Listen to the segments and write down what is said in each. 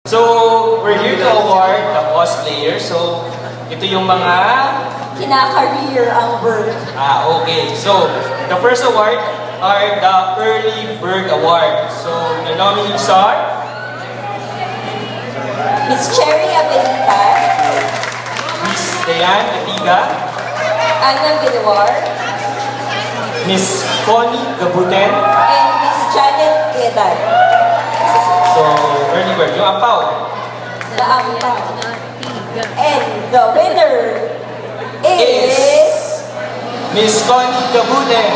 So, we're here to award the cosplayers. So, ito yung mga kina-career ang bird. Okay. So, the first award are the Early Bird Award. So, the nominees are Miss Cherry Abelitas, Miss Dayan Atiga, Ana Villar, Miss Connie Gabuten, and Miss Janet Quedad. so Early Bird, yung ampaw. The Ampaw. And the winner is Miss Connie Gabuten.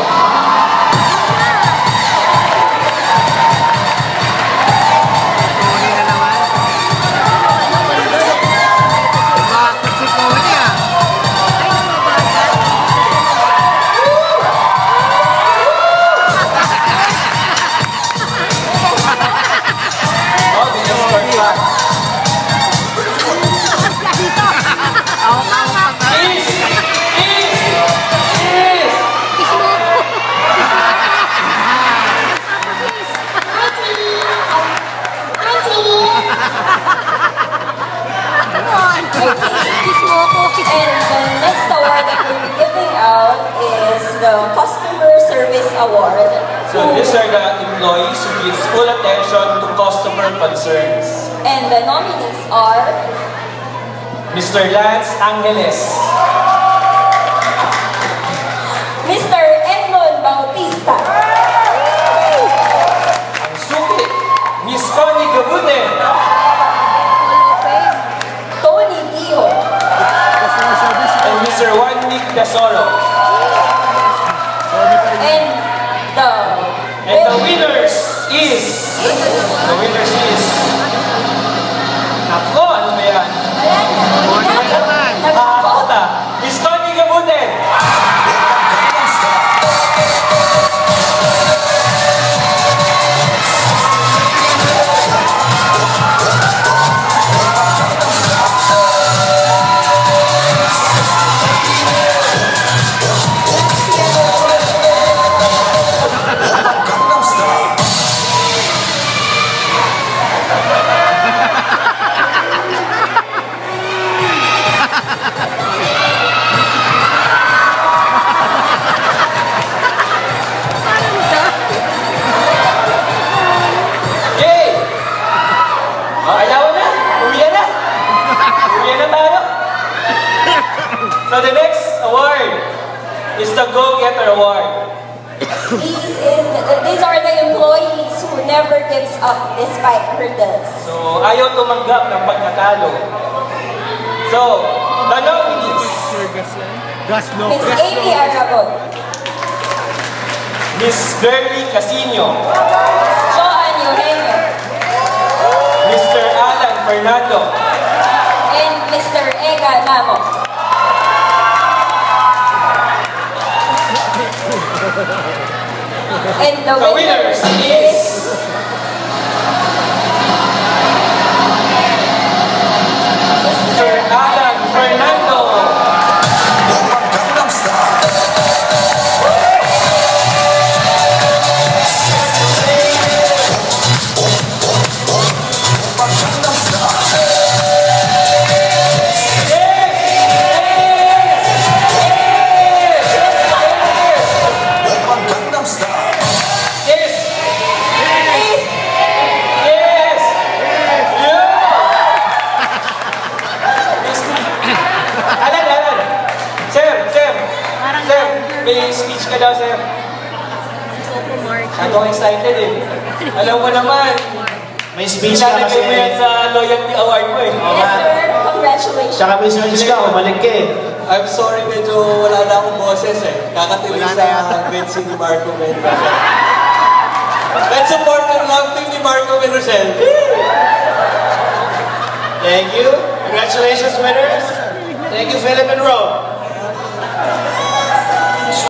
And the next award that we're giving out is the Customer Service Award. So these are the employees who gives full attention to customer concerns. And the nominees are Mr. Lance Angeles, Mr. Edmond Bautista, ang suki, Miss Connie Gabuten, Tony Dio, and Mr. Juan Nick Dasoro. And the winners is Nako, ano ba yan? Nakakota, Miss Connie Gabuten. So the next award is the Go-Getter Award. These are the employees who never gives up despite hurdles. So ayaw tumanggap ng pagkatalo. So, the nominees. Miss Amy Aragon, Miss Berly Casino, Joan Eugenio, Mr. Alan Fernando, and Mr. Ega Namo. And the winners is Mr. Alan Fernando. May speech ka daw, sir. Ako excited eh. Alam mo naman, may speech ka kasi. mo yan sa loyalty award mo eh. Yes, sir. Congratulations. Tsaka may speech ka, umalik ka eh. I'm sorry, medyo wala na akong boses eh. Kakatilig sa bensin ni Marco Mendoza. Let's support the love team ni Marco Mendoza. Thank you. Congratulations, winners. Thank you, Philip and Rob.